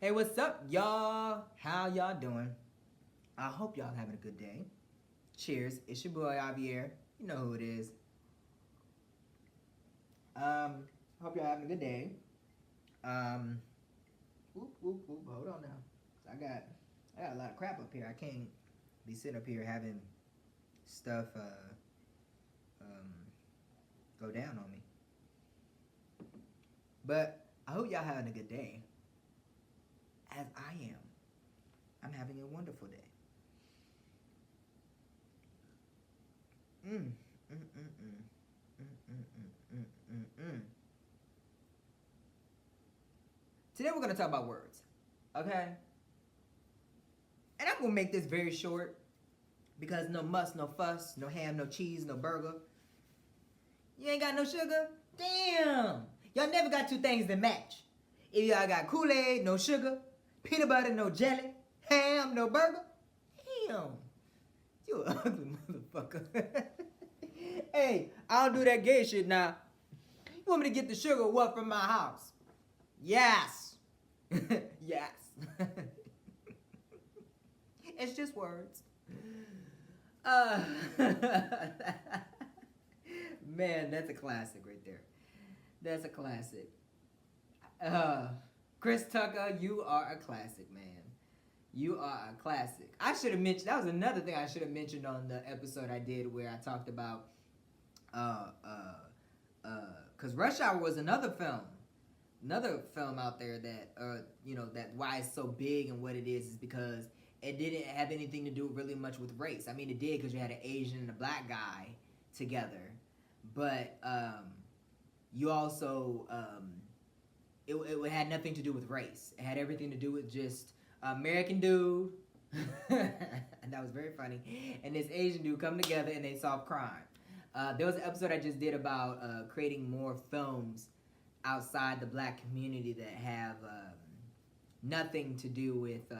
Hey, what's up, y'all? How y'all doing? I hope y'all having a good day. Cheers. It's your boy Javier. You know who it is. Hope y'all having a good day. Um, hold on now. I got a lot of crap up here. I can't be sitting up here having stuff um go down on me. But I hope y'all having a good day. As I am. I'm having a wonderful day. Mm, mm, mm, mm. Mm, mm, mm, mm, mm, mm. Today we're gonna talk about words, okay? And I'm gonna make this very short because no muss, no fuss, no ham, no cheese, no burger. You ain't got no sugar? Damn! Y'all never got two things that match. If y'all got Kool-Aid, no sugar, peanut butter, no jelly, ham, no burger, damn! You an ugly motherfucker. Hey, I don't do that gay shit now. You want me to get the sugar what from my house? Yes. Yes. It's just words. Man, that's a classic right there. That's a classic. Chris Tucker, you are a classic, man. You are a classic. I should have mentioned, that was another thing I should have mentioned on the episode I did where I talked about because Rush Hour was another film out there that that why it's so big and what it is because it didn't have anything to do really much with race. I mean, it did because you had an Asian and a black guy together, but you also it had nothing to do with race. It had everything to do with just American dude, and that was very funny, and this Asian dude come together and they solve crime. There was an episode I just did about creating more films outside the black community that have nothing to do with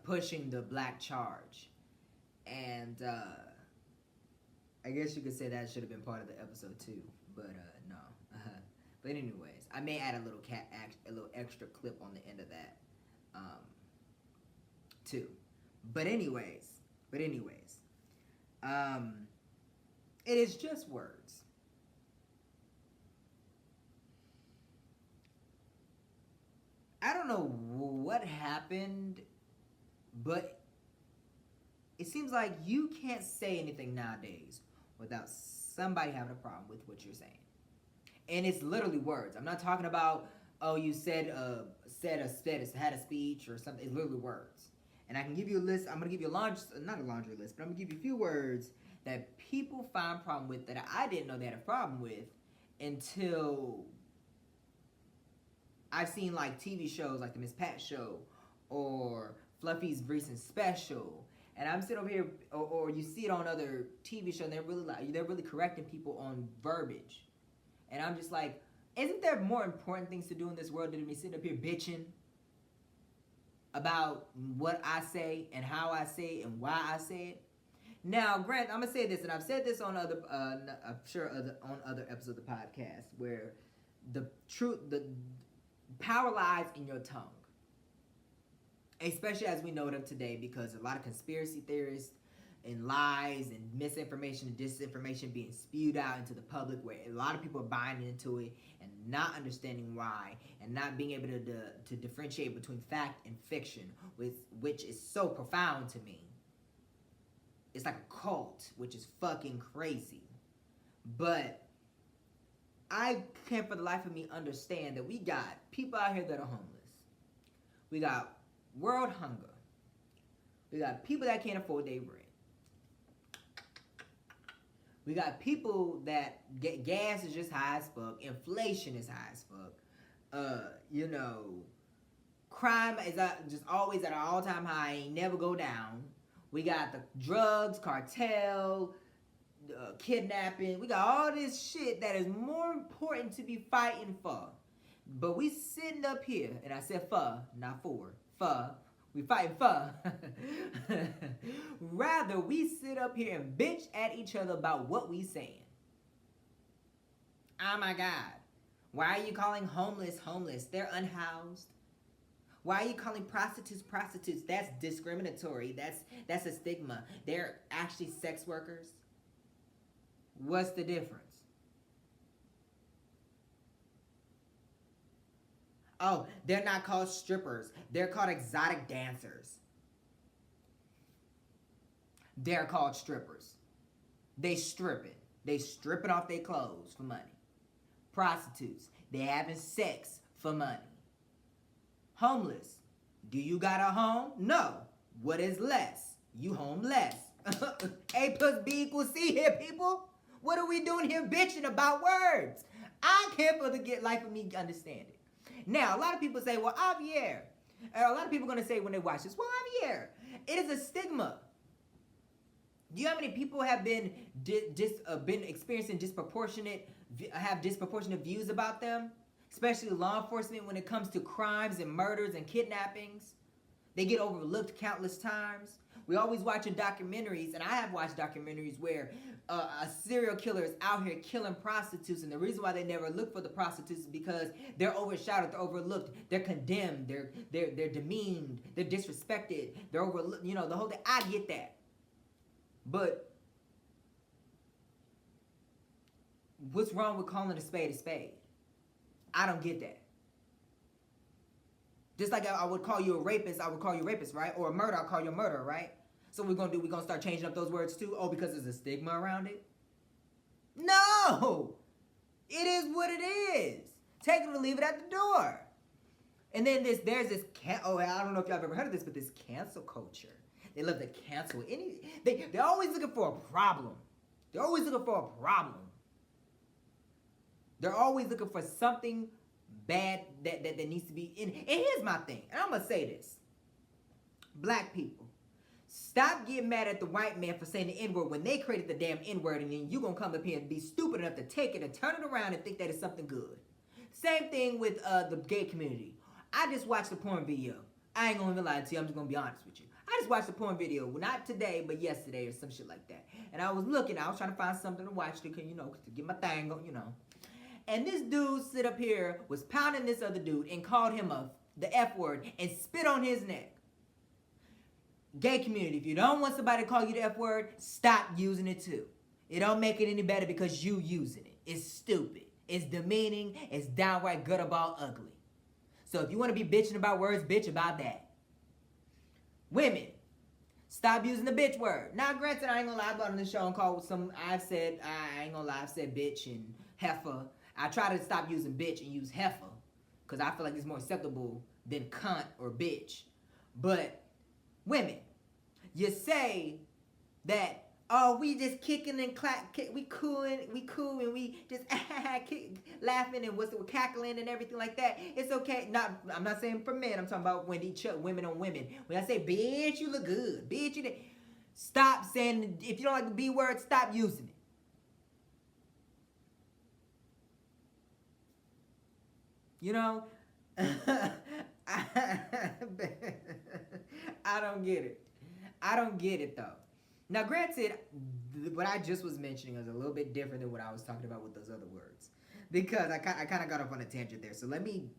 pushing the black charge. And I guess you could say that should have been part of the episode too, but no. But anyways, I may add a little extra clip on the end of that too. But anyways, it is just words. I don't know what happened, but it seems like you can't say anything nowadays without somebody having a problem with what you're saying. And it's literally words. I'm not talking about, oh, you had a speech or something. It's literally words. And I can give you a list. I'm going to give you not a laundry list, but I'm going to give you a few words that people find problem with that I didn't know they had a problem with until I've seen like TV shows like the Miss Pat Show or Fluffy's recent special. And I'm sitting over here, or you see it on other TV shows, and they're really correcting people on verbiage. And I'm just like, isn't there more important things to do in this world than me sitting up here bitching about what I say and how I say it and why I say it? Now, Grant, I'm gonna say this, and I've said this on other episodes of the podcast, where the power lies in your tongue, especially as we know it of today, because a lot of conspiracy theorists and lies and misinformation and disinformation being spewed out into the public, where a lot of people are buying into it and not understanding why, and not being able to differentiate between fact and fiction, which is so profound to me. It's like a cult, which is fucking crazy. But I can't for the life of me understand that we got people out here that are homeless. We got world hunger. We got people that can't afford their rent. We got people that get gas is just high as fuck. Inflation is high as fuck. Crime is just always at an all-time high. Ain't never go down. We got the drugs, cartel, kidnapping. We got all this shit that is more important to be fighting for. But we sitting up here, and I said for, not for. For. We fighting for. Rather, we sit up here and bitch at each other about what we saying. Oh my God. Why are you calling homeless homeless? They're unhoused. Why are you calling prostitutes prostitutes? That's discriminatory. That's a stigma. They're actually sex workers. What's the difference? Oh, they're not called strippers. They're called exotic dancers. They're called strippers. They stripping. They stripping off their clothes for money. Prostitutes. They having sex for money. Homeless. Do you got a home? No. What is less? You homeless. A plus B equals C here, people. What are we doing here bitching about words? I can't for the get life of me understand it. Now, a lot of people say, well, Javier. A lot of people are going to say when they watch this, well, Javier, it is a stigma. Do you know how many people have been experiencing disproportionate views about them? Especially law enforcement when it comes to crimes and murders and kidnappings. They get overlooked countless times. We always watching documentaries, and I have watched documentaries where a serial killer is out here killing prostitutes, and the reason why they never look for the prostitutes is because they're overshadowed, they're overlooked, they're condemned, they're demeaned, they're disrespected, they're overlooked. You know, the whole thing. I get that, but what's wrong with calling a spade a spade? I don't get that. Just like I would call you a rapist, I would call you a rapist, right? Or a murderer, I'll call you a murderer, right? So we're gonna do, we're gonna start changing up those words too? Oh, because there's a stigma around it? No! It is what it is. Take it or leave it at the door. And then there's this, I don't know if y'all have ever heard of this, but this cancel culture. They love to cancel they're always looking for a problem. They're always looking for a problem. They're always looking for something bad that needs to be in. And here's my thing, and I'm gonna say this. Black people, stop getting mad at the white man for saying the N-word when they created the damn N-word, and then you gonna come up here and be stupid enough to take it and turn it around and think that it's something good. Same thing with the gay community. I just watched a porn video. I ain't gonna even lie to you, I'm just gonna be honest with you. I just watched a porn video, well, not today, but yesterday or some shit like that. And I was trying to find something to watch to get my thing on, And this dude sit up here, was pounding this other dude and called him the F word and spit on his neck. Gay community, if you don't want somebody to call you the F word, stop using it too. It don't make it any better because you using it. It's stupid. It's demeaning. It's downright gutterball ugly. So if you want to be bitching about words, bitch about that. Women, stop using the bitch word. Now, granted, I ain't gonna lie about on this show and call some. I've said bitch and heifer. I try to stop using bitch and use heifer because I feel like it's more acceptable than cunt or bitch. But women, you say that, oh, we just kicking and we cool and we just laughing and cackling and everything like that. It's okay. I'm not saying for men. I'm talking about women on women. When I say bitch, you look good. Bitch, you stop saying. If you don't like the B word, stop using it. You know, I don't get it. I don't get it though. Now, granted, what I just was mentioning is a little bit different than what I was talking about with those other words, because I kind of got off on a tangent there. So let me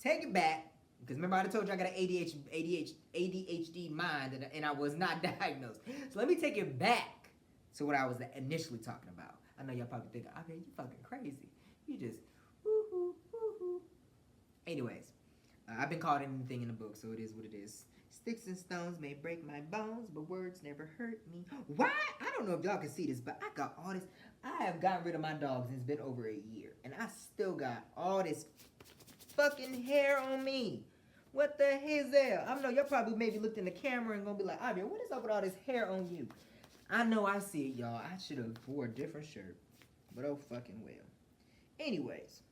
take it back, because remember I told you I got an ADHD mind and I was not diagnosed. So let me take it back to what I was initially talking about. I know y'all probably thinking, I mean, you fucking crazy. You just woo-hoo, woo-hoo. Anyways, I've been called anything in the book, so it is what it is. Sticks and stones may break my bones, but words never hurt me. Why? I don't know if y'all can see this, but I got all this. I have gotten rid of my dogs, and it's been over a year, and I still got all this fucking hair on me. What the hell is that? I know y'all probably maybe looked in the camera and gonna be like, Javier, what is up with all this hair on you? I know I see it, y'all. I should have wore a different shirt, but oh fucking well. Anyways,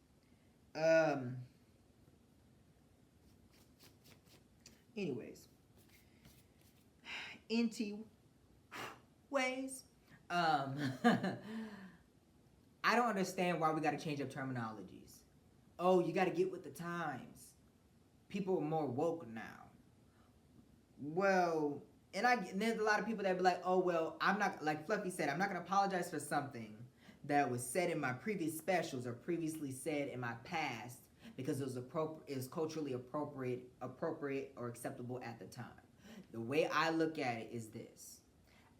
into ways. I don't understand why we got to change up terminologies. Oh, you got to get with the times. People are more woke now. Well, and there's a lot of people that be like, oh, well, I'm not, like Fluffy said, I'm not going to apologize for something that was said in my previous specials or previously said in my past because it was culturally appropriate or acceptable at the time. The way I look at it is this: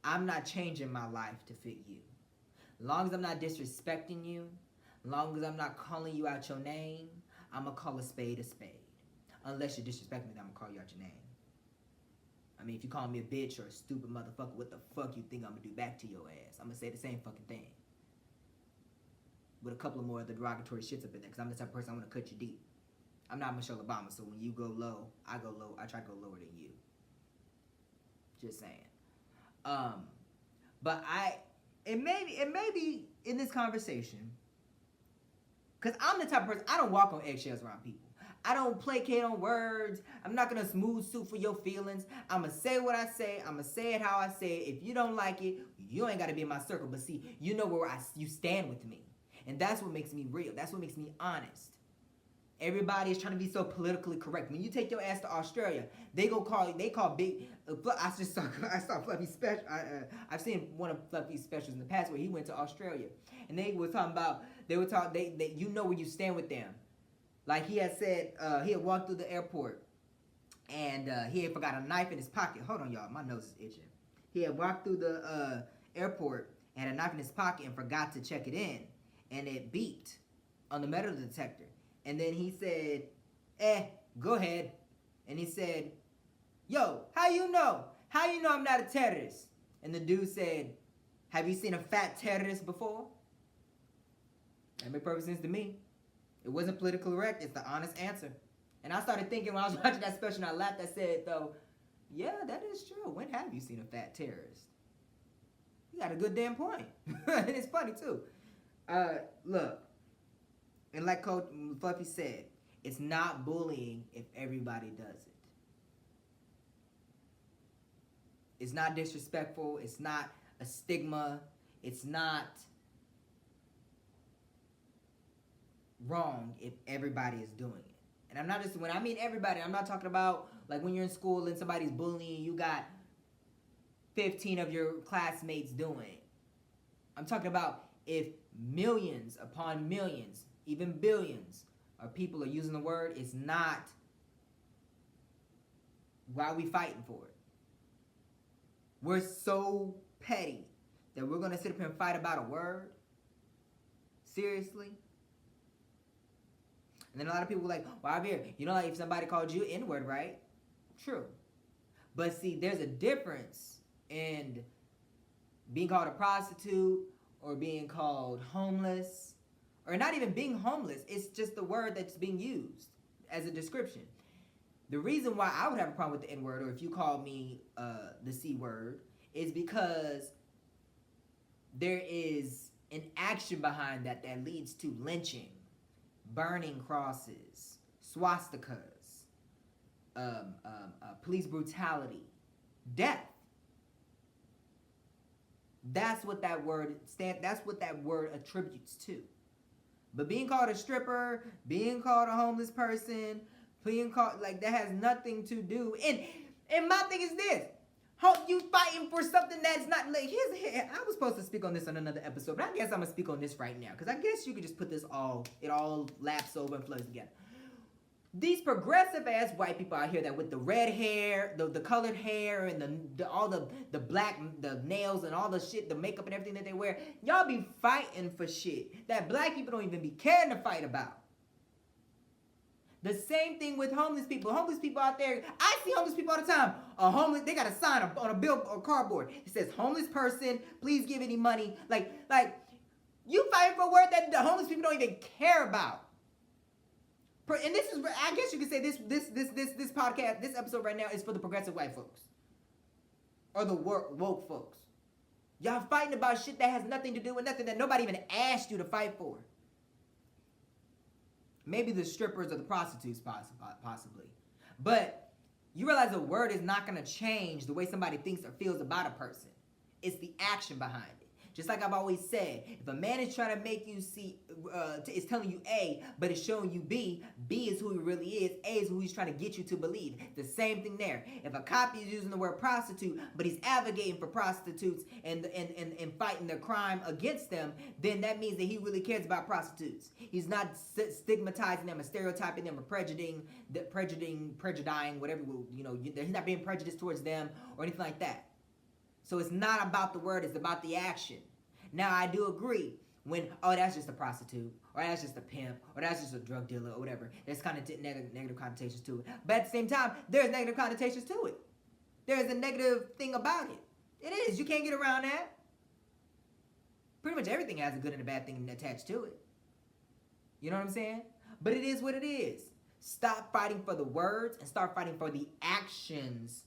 I'm not changing my life to fit you. As long as I'm not disrespecting you, as long as I'm not calling you out your name, I'm gonna call a spade a spade. Unless you disrespect me, then I'm gonna call you out your name. I mean, if you call me a bitch or a stupid motherfucker, what the fuck you think I'm gonna do back to your ass? I'm gonna say the same fucking thing. With a couple of more of the derogatory shits up in there, because I'm the type of person I want to cut you deep. I'm not Michelle Obama, so when you go low, I go low. I try to go lower than you. Just saying. But it may be in this conversation, because I'm the type of person, I don't walk on eggshells around people. I don't placate on words. I'm not going to smooth suit for your feelings. I'm going to say what I say. I'm going to say it how I say it. If you don't like it, you ain't got to be in my circle. But see, you know where you stand with me. And that's what makes me real. That's what makes me honest. Everybody is trying to be so politically correct. When you take your ass to Australia, they call big. I saw Fluffy special. I've seen one of Fluffy's specials in the past where he went to Australia, and they were talking about you know where you stand with them. Like he had said, he had walked through the airport, and he had forgot a knife in his pocket. Hold on, y'all, my nose is itching. He had walked through the airport and had a knife in his pocket and forgot to check it in, and it beeped on the metal detector. And then he said, go ahead. And he said, yo, how you know? How you know I'm not a terrorist? And the dude said, have you seen a fat terrorist before? That made perfect sense to me. It wasn't politically correct. It's the honest answer. And I started thinking when I was watching that special, and I laughed. I said, though, yeah, that is true. When have you seen a fat terrorist? You got a good damn point. And it's funny, too. Look. And like Coach Fluffy said, it's not bullying if everybody does it. It's not disrespectful. It's not a stigma. It's not wrong if everybody is doing it. And I'm not just, when I mean everybody, I'm not talking about like when you're in school and somebody's bullying you, got 15 of your classmates doing it. I'm talking about if millions upon millions, even billions of people are using the word, it's not, why are we fighting for it? We're so petty that we're going to sit up here and fight about a word? Seriously? And then a lot of people were like, well, Javier, you know, like if somebody called you N-word, right? True. But see, there's a difference in being called a prostitute or being called homeless, or not even being homeless. It's just the word that's being used as a description. The reason why I would have a problem with the N-word, or if you call me the C-word, is because there is an action behind that that leads to lynching, burning crosses, swastikas, police brutality, death. That's what that word that's what that word attributes to. But being called a stripper, being called a homeless person, being called, like, that has nothing to do. And my thing is this: you fighting for something that's not, like, I was supposed to speak on this on another episode, but I guess I'm gonna speak on this right now, because I guess you could just put this it all laps over and flows together. These progressive ass white people out here that with the red hair, the colored hair, and all the black, the nails and all the shit, the makeup and everything that they wear, y'all be fighting for shit that black people don't even be caring to fight about. The same thing with homeless people. Homeless people out there, I see homeless people all the time. They got a sign on a bill or cardboard. It says, homeless person, please give any money. Like you fighting for a word that the homeless people don't even care about. And this is, I guess you could say this podcast, this episode right now is for the progressive white folks. Or the woke folks. Y'all fighting about shit that has nothing to do with nothing that nobody even asked you to fight for. Maybe the strippers or the prostitutes, possibly. But you realize a word is not going to change the way somebody thinks or feels about a person. It's the action behind it. Just like I've always said, if a man is trying to make you see, is telling you A, but it's showing you B, B is who he really is, A is who he's trying to get you to believe. The same thing there. If a cop is using the word prostitute, but he's advocating for prostitutes and fighting the crime against them, then that means that he really cares about prostitutes. He's not stigmatizing them and stereotyping them or prejudicing, whatever, he's not being prejudiced towards them or anything like that. So it's not about the word, it's about the action. Now, I do agree when, that's just a prostitute, or that's just a pimp, or that's just a drug dealer, or whatever. There's kind of negative connotations to it. But at the same time, there's negative connotations to it. There's a negative thing about it. It is. You can't get around that. Pretty much everything has a good and a bad thing attached to it. You know what I'm saying? But it is what it is. Stop fighting for the words and start fighting for the actions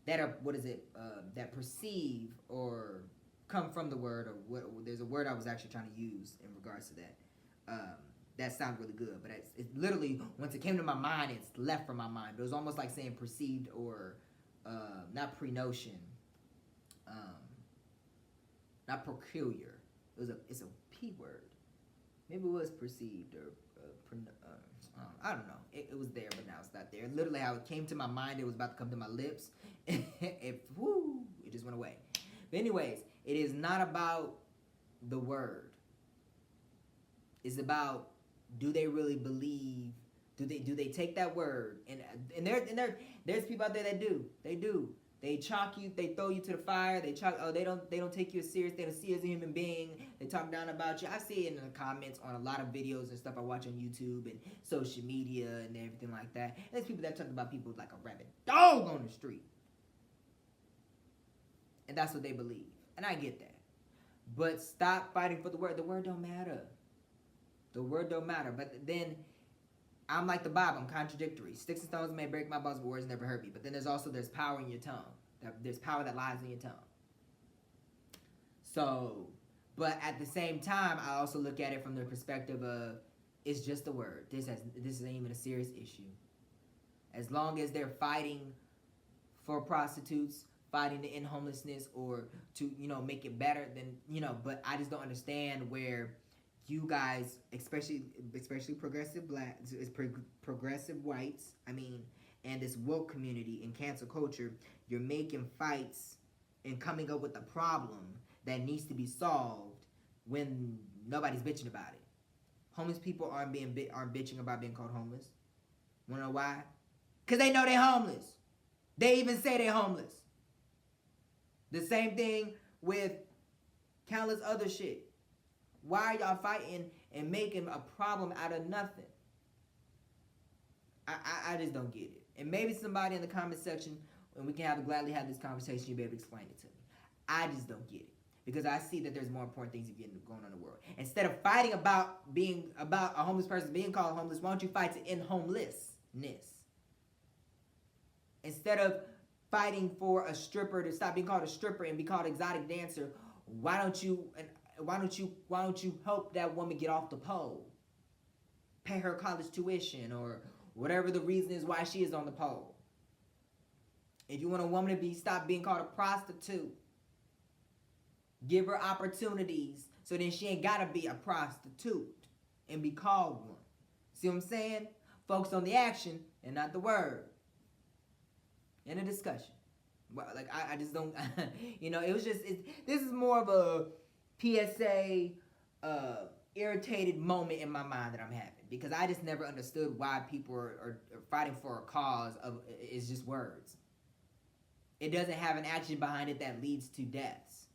that are, that perceive or come from the word, or what? There's a word I was actually trying to use in regards to that. That sounds really good, but it's literally, once it came to my mind, it's left from my mind. But it was almost like saying perceived or not pre-notion, not peculiar. It's a P word. Maybe it was perceived or I don't know. It was there, but now it's not there. Literally, how it came to my mind, it was about to come to my lips. It just went away. But anyways, it is not about the word. It's about, do they really believe? Do they take that word? And there's people out there that do. They do. They chalk you. They throw you to the fire. They don't take you as serious. They don't see you as a human being. They talk down about you. I see it in the comments on a lot of videos and stuff I watch on YouTube and social media and everything like that. And there's people that talk about people like a rabid dog on the street. And that's what they believe. And I get that. But stop fighting for the word. The word don't matter. The word don't matter. But then, I'm like the Bible. I'm contradictory. Sticks and stones may break my bones, but words never hurt me. But then there's power in your tongue. There's power that lies in your tongue. So, but at the same time, I also look at it from the perspective of, it's just a word. This isn't even a serious issue. As long as they're fighting for prostitutes, fighting to end homelessness, or to, make it better, then, but I just don't understand where you guys, especially progressive blacks, progressive whites, and this woke community and cancel culture, you're making fights and coming up with a problem that needs to be solved when nobody's bitching about it. Homeless people aren't bitching about being called homeless. Wanna know why? Because they know they're homeless. They even say they're homeless. The same thing with countless other shit. Why are y'all fighting and making a problem out of nothing? I just don't get it. And maybe somebody in the comment section, and we can gladly have this conversation, you'll be able to explain it to me. I just don't get it. Because I see that there's more important things going on in the world. Instead of fighting about a homeless person being called homeless, why don't you fight to end homelessness? Instead of fighting for a stripper to stop being called a stripper and be called exotic dancer, why don't you help that woman get off the pole? Pay her college tuition or whatever the reason is why she is on the pole. If you want a woman to stop being called a prostitute, give her opportunities so then she ain't gotta be a prostitute and be called one. See what I'm saying? Focus on the action and not the word. In a discussion. Well, I just don't, it was just, this is more of a PSA, irritated moment in my mind that I'm having. Because I just never understood why people are fighting for a cause of, it's just words. It doesn't have an action behind it that leads to deaths.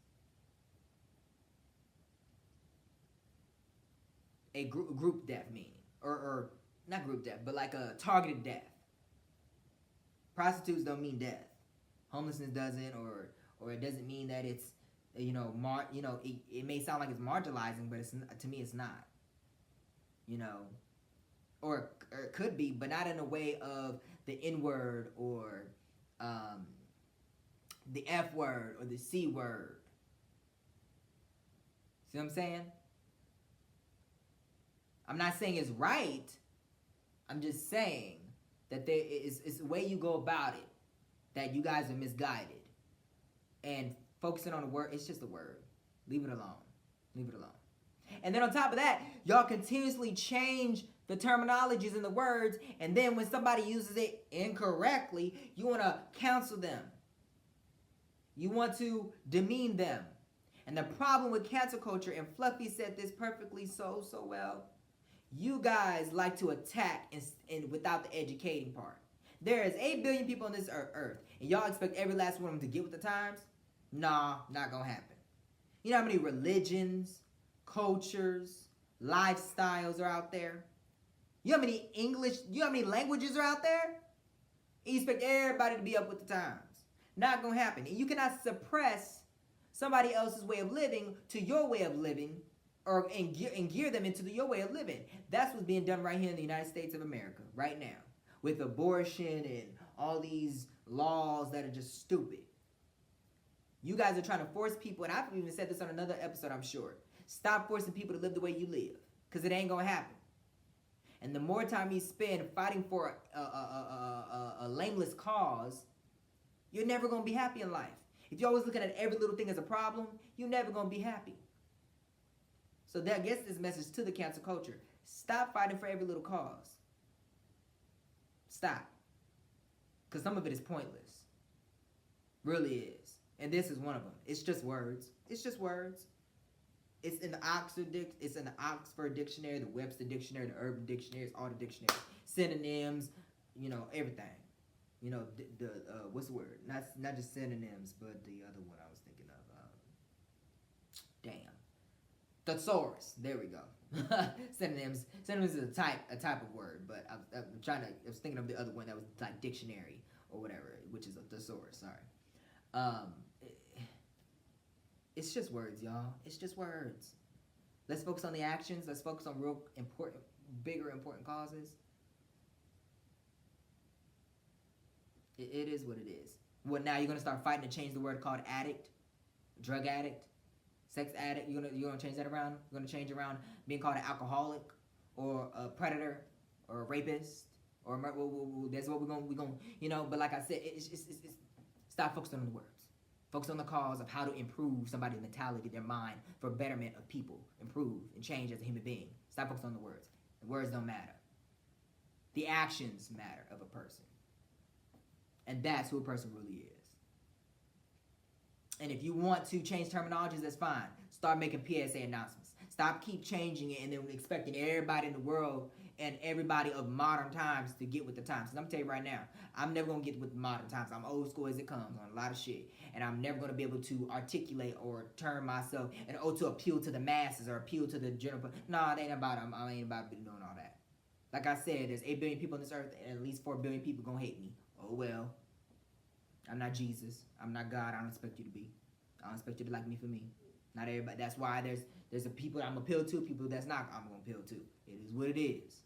A group death meaning. Or not group death, but like a targeted death. Prostitutes don't mean death. Homelessness doesn't, or it doesn't mean that it's, it may sound like it's marginalizing, but to me it's not. Or it could be, but not in a way of the N-word or the F-word or the C-word. See what I'm saying? I'm not saying it's right. I'm just saying that it's the way you go about it that you guys are misguided. And focusing on the word, it's just a word. Leave it alone. Leave it alone. And then on top of that, y'all continuously change the terminologies and the words, and then when somebody uses it incorrectly, you want to counsel them. You want to demean them. And the problem with cancel culture, and Fluffy said this perfectly so well, you guys like to attack and without the educating part. There is 8 billion people on this earth, and y'all expect every last one of them to get with the times? Nah, not gonna happen. You know how many religions, cultures, lifestyles are out there? You know how many languages are out there? You expect everybody to be up with the times. Not gonna happen. And you cannot suppress somebody else's way of living to your way of living, and gear them into your way of living. That's what's being done right here in the United States of America right now, with abortion and all these laws that are just stupid. You guys are trying to force people, and I've even said this on another episode, I'm sure. Stop forcing people to live the way you live, because it ain't gonna happen. And the more time you spend fighting for a lameless cause, you're never gonna be happy in life. If you're always looking at every little thing as a problem, you're never gonna be happy. So that gets this message to the cancel culture. Stop fighting for every little cause. Stop. Because some of it is pointless. Really is. And this is one of them. It's just words. It's just words. It's in the Oxford Dictionary, the Webster Dictionary, the Urban Dictionary, all the dictionaries. Synonyms, everything. What's the word? Not just synonyms, but the other one I was thinking of. Thesaurus. There we go. Synonyms. Synonyms is a type of word, but I was thinking of the other one that was like dictionary or whatever, which is a thesaurus. Sorry. It's just words, y'all. It's just words. Let's focus on the actions. Let's focus on real important, bigger important causes. It is what it is. What now? You're gonna start fighting to change the word called addict, drug addict, sex addict. You're gonna change that around. You're gonna change around being called an alcoholic, or a predator, or a rapist, or that's what we're gonna. But like I said, it's stop focusing on the words. Focus on the cause of how to improve somebody's mentality, their mind, for betterment of people, improve and change as a human being. Stop focusing on the words. The words don't matter. The actions matter of a person. And that's who a person really is. And if you want to change terminologies, that's fine. Start making PSA announcements. Stop keep changing it and then expecting everybody in the world and everybody of modern times to get with the times. And I'm telling you right now, I'm never going to get with modern times. I'm old school as it comes on a lot of shit. And I'm never going to be able to articulate or turn myself and to appeal to the masses or appeal to the general. Nah, it ain't about it. I ain't about doing all that. Like I said, there's 8 billion people on this earth and at least 4 billion people going to hate me. Oh well. I'm not Jesus. I'm not God. I don't expect you to be. I don't expect you to like me for me. Not everybody. That's why there's a people I'm appeal to, people that's not I'm gonna appeal to. It is what it is.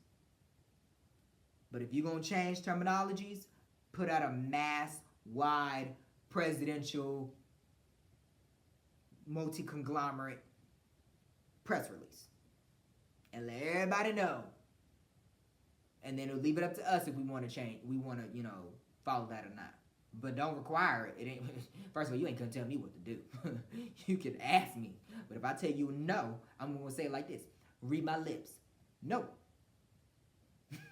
But if you're gonna change terminologies, put out a mass-wide presidential multi-conglomerate press release. And let everybody know. And then it'll leave it up to us if we want to change. We want to, follow that or not. But don't require it. It ain't. First of all, you ain't gonna tell me what to do. You can ask me, but if I tell you no, I'm gonna say it like this: read my lips. No.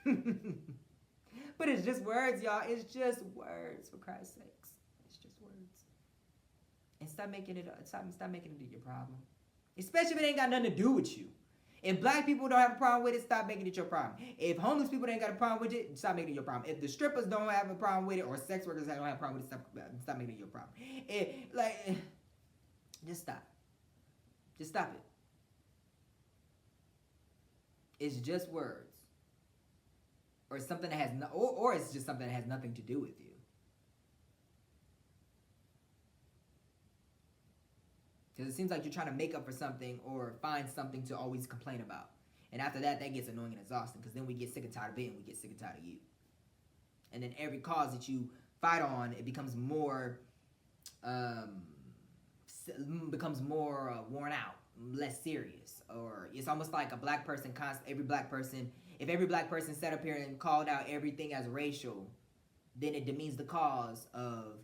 But it's just words, y'all. It's just words, for Christ's sakes. It's just words. And stop making it your problem. Especially if it ain't got nothing to do with you. If black people don't have a problem with it, stop making it your problem. If homeless people ain't got a problem with it, stop making it your problem. If the strippers don't have a problem with it, or sex workers don't have a problem with it, stop making it your problem. Just stop. Just stop it. It's just words. Or something that has or it's just something that has nothing to do with you. Because it seems like you're trying to make up for something or find something to always complain about. And after that gets annoying and exhausting, because then we get sick and tired of it and we get sick and tired of you. And then every cause that you fight on, it becomes more worn out, less serious. Or it's almost like a black person, if every black person sat up here and called out everything as racial, then it demeans the cause of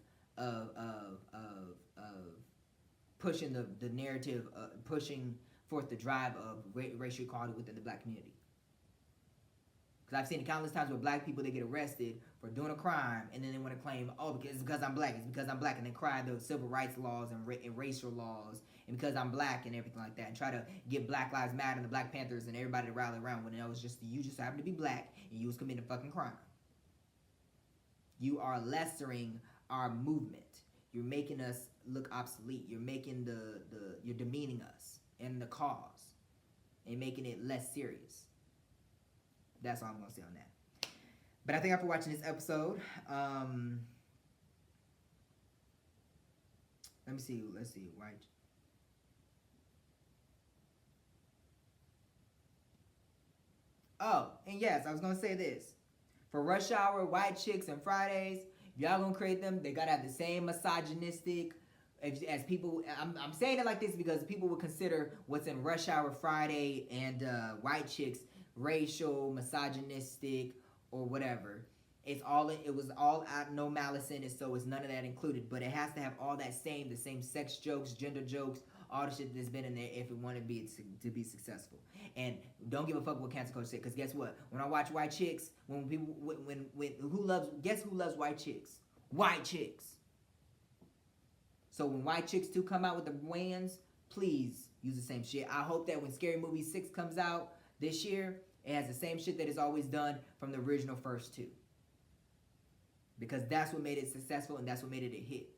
pushing the narrative, pushing forth the drive of racial equality within the black community. Because I've seen it countless times where black people, they get arrested for doing a crime, and then they want to claim, oh, it's because I'm black, and then cry the civil rights laws and racial laws, and because I'm black and everything like that, and try to get Black Lives Matter and the Black Panthers and everybody to rally around when it was just, you just happen to be black, and you was committing a fucking crime. You are lessering our movement. You're making us look obsolete. You're making you're demeaning us and the cause, and making it less serious. That's all I'm gonna say on that. But I thank you for watching this episode. Let me see. Let's see. Right. Oh, and yes, I was gonna say this. For Rush Hour, White Chicks, and Fridays, if y'all gonna create them, they gotta have the same misogynistic as people. I'm saying it like this because people would consider what's in Rush Hour, Friday, and White Chicks racial, misogynistic, or whatever. It was all out, no malice in it, so it's none of that included. But it has to have all that the same sex jokes, gender jokes, all the shit that's been in there if it wanted to be successful. And don't give a fuck what cancel culture said, because guess what? When I watch White Chicks, guess who loves White Chicks? White Chicks. So when White Chicks 2 come out with the wins, please use the same shit. I hope that when Scary Movie 6 comes out this year, it has the same shit that it's always done from the original first 2. Because that's what made it successful, and that's what made it a hit.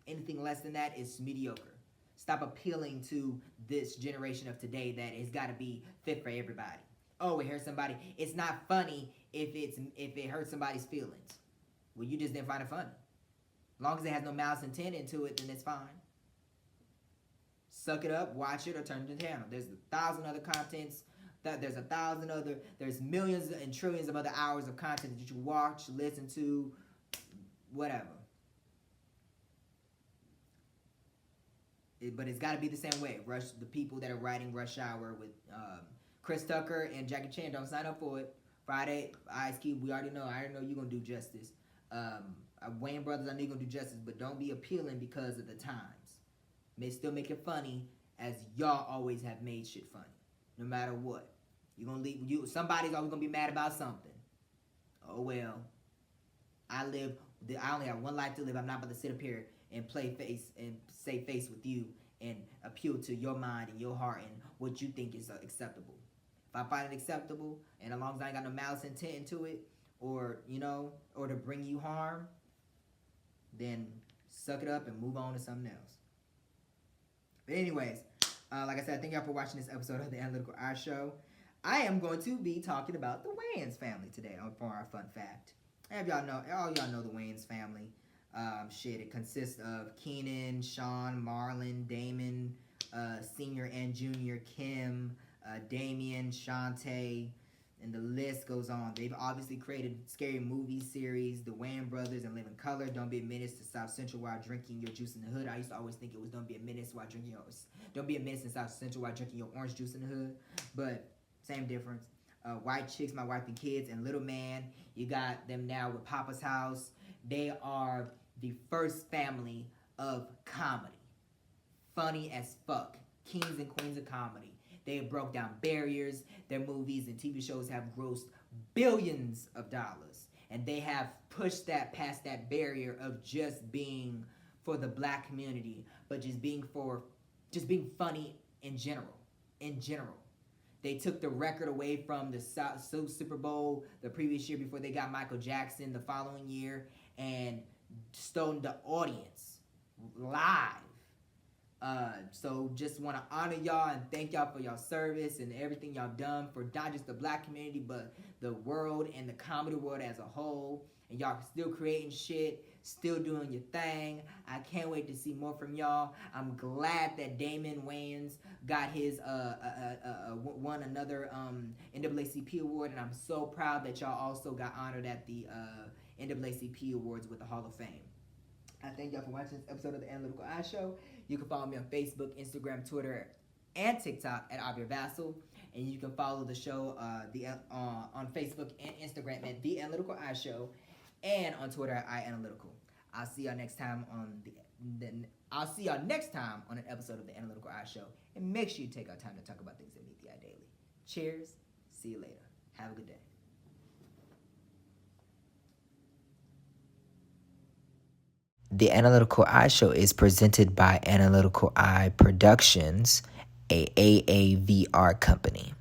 Anything less than that is mediocre. Stop appealing to this generation of today that it's got to be fit for everybody. Oh, it hurts somebody. It's not funny if it hurts somebody's feelings. Well, you just didn't find it funny. As long as it has no malice intent into it, then it's fine. Suck it up, watch it, or turn the channel. There's 1,000 other contents. There's millions and trillions of other hours of content that you can watch, listen to, whatever. But it's got to be the same way. The people that are writing Rush Hour with Chris Tucker and Jackie Chan, don't sign up for it. Friday, Ice Cube, I already know you're going to do justice. Wayne Brothers, I know you're going to do justice, but don't be appealing because of the times. Still make it funny, as y'all always have made shit funny. No matter what. Somebody's always going to be mad about something. Oh, well. I only have one life to live. I'm not about to sit up here and say face with you and appeal to your mind and your heart and what you think is acceptable. If I find it acceptable, and as long as I ain't got no malice intent into it, or to bring you harm, then suck it up and move on to something else. But anyways, like I said, thank y'all for watching this episode of the Analytical Eye Show. I am going to be talking about the Wayans family today for our fun fact. All y'all know the Wayans family. It consists of Kenan, Sean, Marlon, Damon, Senior and Junior, Kim, Damien, Shantae, and the list goes on. They've obviously created Scary Movie series, The Wayans Brothers, and Living Color, Don't Be a Menace to South Central While Drinking Your Juice in the Hood. I used to always think it was Don't Be a Menace in South Central While Drinking Your Orange Juice in the Hood, but same difference. White Chicks, My Wife and Kids, and Little Man. You got them now with Papa's House. They are the first family of comedy. Funny as fuck. Kings and queens of comedy. They have broke down barriers. Their movies and TV shows have grossed billions of dollars. And they have pushed that past that barrier of just being for the black community, but just being funny in general. They took the record away from the Super Bowl the previous year before they got Michael Jackson the following year and stole the audience live. So just want to honor y'all and thank y'all for y'all service and everything y'all done for not just the black community, but the world and the comedy world as a whole. And y'all still creating shit, still doing your thing. I can't wait to see more from y'all. I'm glad that Damon Wayans got his won another NAACP award, and I'm so proud that y'all also got honored at the NAACP awards with the Hall of Fame. I thank y'all for watching this episode of the Analytical Eye Show. You can follow me on Facebook, Instagram, Twitter, and TikTok at Avia Vassal. And you can follow the show on Facebook and Instagram at The Analytical Eye Show, and on Twitter at iAnalytical. I'll see y'all next time on I'll see y'all next time on an episode of the Analytical Eye Show. And make sure you take our time to talk about things that meet the eye daily. Cheers. See you later. Have a good day. The Analytical Eye Show is presented by Analytical Eye Productions, a AAVR company.